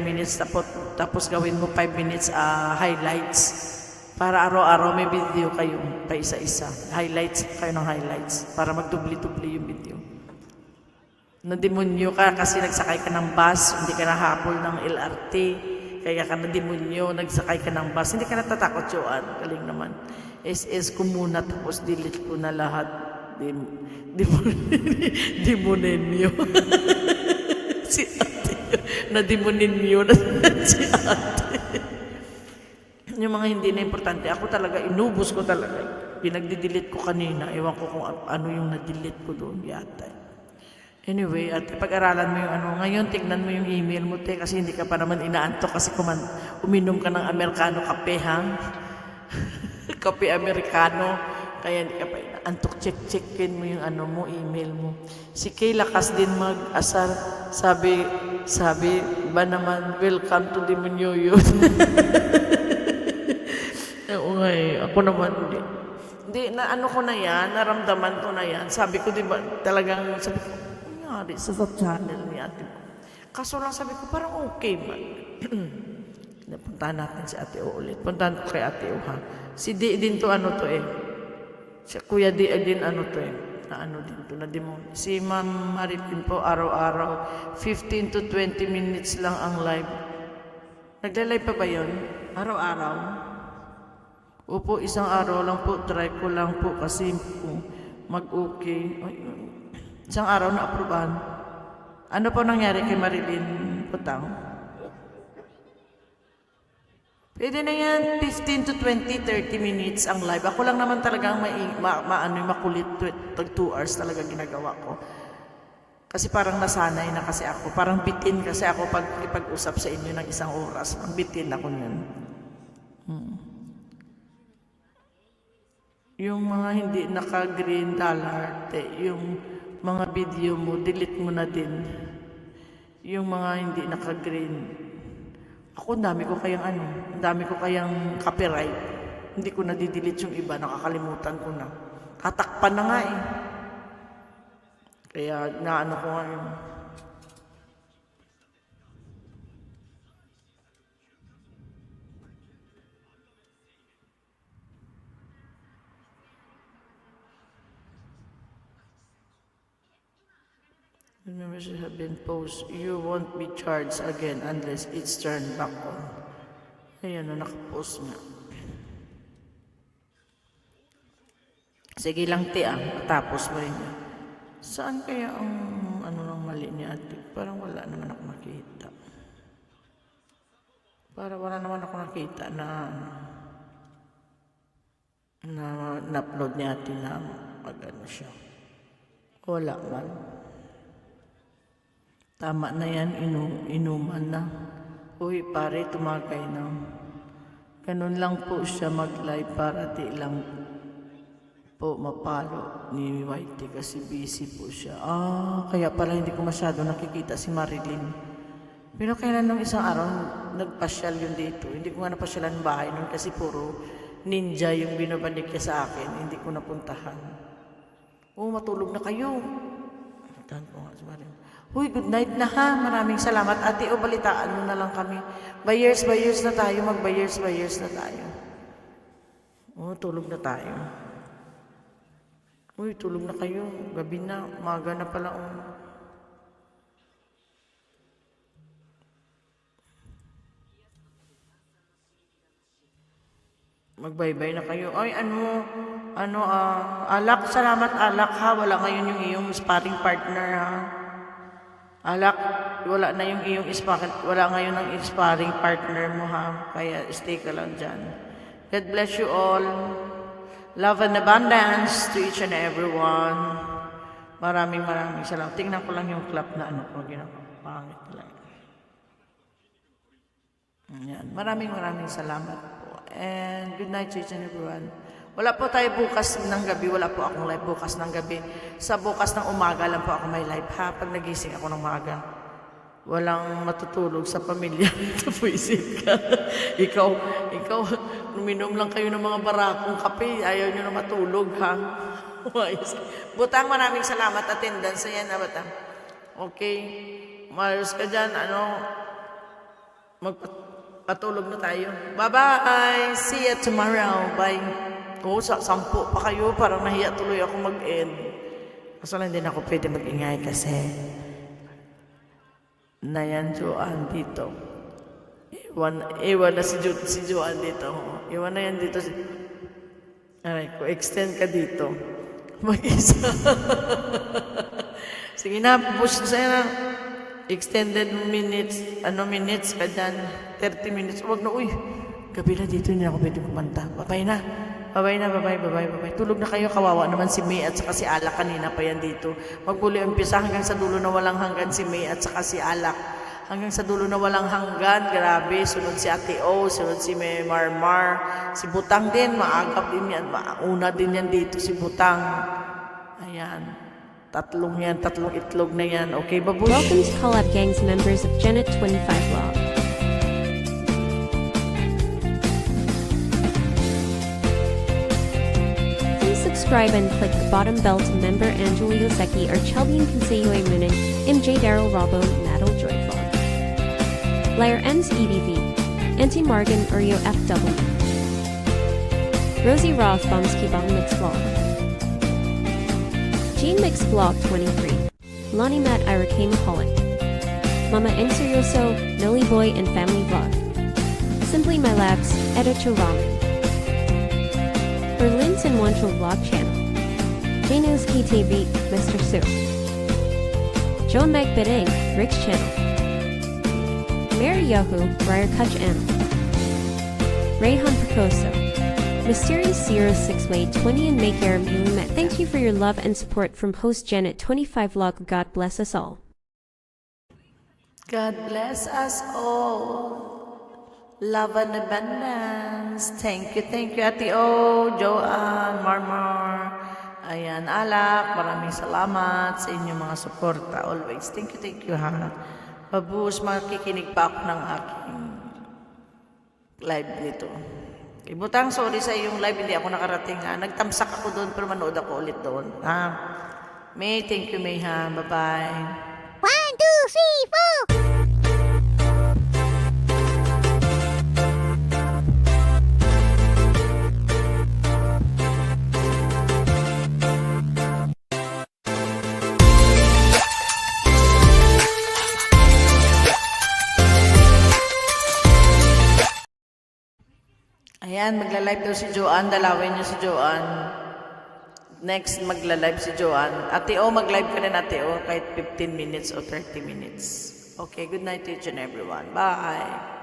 minutes, tapos gawin mo 5 minutes highlights. Para araw-araw may video kayo pa isa-isa. Highlights kayo ng highlights. Para magdubli-dubli yung video. Nademonyo ka kasi nagsakay ka ng bus, hindi ka nahabol ng LRT. Kaya ka nademonyo, nagsakay ka ng bus. Hindi ka natatakot yun. Galing naman. SS ko muna, tapos delete ko na lahat. Demonenyo. Si ate. Nademonenyo na si ate. Yung mga hindi na importante, ako talaga, inubos ko talaga. Pinagdi-delete ko kanina. Ewan ko kung ano yung na-delete ko doon. Yata. Anyway, at pag-aralan mo yung ano. Ngayon, tignan mo yung email mo, te, kasi hindi ka pa naman inaantok kasi uminom ka ng Amerikano kape, ha? Kape Amerikano. Kaya hindi ka pa inaantok. Check-checkin mo yung ano mo, email mo. Si Kay lakas din mag-asar. Sabi ba naman, welcome to Demonyo yun. Oo nga eh. Ako naman hindi. Hindi, na ano ko na yan, naramdaman ko na yan. Sabi ko, di ba, talagang, sabi ko, nangyari sa channel ni ate ko. Kaso lang sabi ko, parang okay man. Puntahan natin si ate O ulit. Puntahan ko kay ate O, ha. Si Di din to, ano to eh. Si Kuya Di din, ano to eh. Na ano din to, na demon. Si Ma'am Marilyn po, araw-araw, 15 to 20 minutes lang ang live. Nagla-live pa ba yun? Araw-araw? Opo, isang araw lang po, try ko lang po kasi mag-okay. Isang araw na aprobahan. Ano po nangyari kay Marilyn Putang? Pwede na yan, 15 to 20, 30 minutes ang live. Ako lang naman talagang makulit, 2 hours talaga ginagawa ko. Kasi parang nasanay na kasi ako. Parang bitin kasi ako pag ipag-usap sa inyo ng isang oras. Ang bitin ako nun. Yung mga hindi naka-green dollar, yung mga video mo, delete mo na din. Yung mga hindi naka-green. Ako, dami ko kayang copyright. Hindi ko na di-delete yung iba, nakakalimutan ko na. Katakpan na nga eh. Kaya naano ko nga yun. Remember, should have been post. You won't be charged again unless it's turned back on. Ayan na, nakapost nga. Sige lang, te, tapos mo rin. Saan kaya ang ano ng mali ni ate? Parang wala naman ako nakita. Parang wala naman ako nakita na na-upload ni ate na mag-ano siya. Wala man. Tama na yan, inuman na. Uy, pare, tumagay na. Ganun lang po siya mag-live para di lang po mapalo ni Whitey kasi busy po siya. Kaya pala hindi ko masyado nakikita si Marilyn. Pero kailan nung isang araw, nagpasyal yun dito. Hindi ko nga napasyalan bahay nun kasi puro ninja yung binabalik niya sa akin. Hindi ko napuntahan. Matulog na kayo. Puntahan ko nga si Marilyn. Uy, good night na ha. Maraming salamat. Ate O, balitaan mo na lang kami. Buyers na tayo. Mag-buyers na tayo. Tulog na tayo. Uy, tulog na kayo. Gabi na. Umaga na pala. Mag-bye-bye na kayo. Ay, Alak. Salamat, Alak ha. Wala ngayon yung iyong sparring partner ha. Alak, wala na yung iyong wala ngayon ang sparring partner mo ha. Kaya stay ka lang dyan. God bless you all. Love and abundance to each and everyone. Maraming salamat. Tingnan ko lang yung clap na ano ko. Pangit lang. Yan. Maraming salamat po. And good night to each and everyone. Wala po tayo bukas ng gabi. Wala po akong live bukas ng gabi. Sa bukas ng umaga lang po ako may live ha. Pag nagising ako ng umaga. Walang matutulog sa pamilya. Napuisip ka. Ikaw, uminom lang kayo ng mga barakong kape. Ayaw nyo na matulog ha. Butang, maraming salamat. Attendance yan na Batang. Okay. Maayos ka dyan. magpatulog na tayo. Bye-bye! See you tomorrow. Bye! Oo, sa 10 pa kayo. Parang nahiya tuloy ako mag-end. Kaso lang din ako pwede mag-ingay kasi na yan, Joanne, dito. Iwan na si Joanne dito. Iwan na yan dito. Aray ko, extend ka dito. Mag-isa. Sige na, push na sa'yo na. Extended minutes, minutes ka dyan. 30 minutes. Huwag na, uy. Gabi na dito, hindi na ako pwede kumanta. Babay na. Babay. Tulog na kayo, kawawa naman si May at saka si Alak. Kanina pa yan dito. Magpuli umpisa hanggang sa dulo na walang hanggan si May at saka si Alak. Hanggang sa dulo na walang hanggan. Grabe, sunod si Ate O, sunod si May Marmar. Si Butang din, maagap din yan. Mauna din yan dito si Butang. Ayan. Tatlong itlog na yan. Okay, babush. Welcome to Collab Gangs members of Janet 25 Vlog. Please subscribe and click the bottom bell to member Angelio Zeki or Chelbian Conseyoy Munin, MJ Daryl Robo, Natal Joy Vlog. Layer M's EDV, Auntie Morgan Urio FW. Rosie Roth Bomsky Bomb Mix Vlog. Jean Mix Vlog 23. Lonnie Matt Ira K. Mahalik. Mama N. Seryoso, Millie Boy and Family Vlog. Simply My Labs, Editor Ramen. Berlin's and Wonchel Vlog Channel. Janos KTV, Mr. Sue. Joe Meg Bidding, Rick's Channel. Mary Yahoo, Briar Kutch M. Rayhan Picoso. Mysterious 06 20 and Make Air Met. Thank you for your love and support from host Janet 25 Vlog. God bless us all. God bless us all. Love and abundance. Thank you, Ate O, Joanne, Marmar. Ayan, Alak, maraming salamat sa inyong mga suporta always. Thank you, ha. Babush, makikinig pa ako ng aking live nito. Ibutang, sorry sa iyong live, hindi ako nakarating, ha. Nagtamsak ako doon, pero manood ako ulit doon, ha. May, thank you, May, ha. Bye-bye. 1, 2, 3, 4. Ayan, magla-live daw si Joanne. Dalawin niyo si Joanne. Next, magla-live si Joanne. Ate O, mag-live ka rin, Ate O, kahit 15 minutes o 30 minutes. Okay, good night to each and everyone. Bye!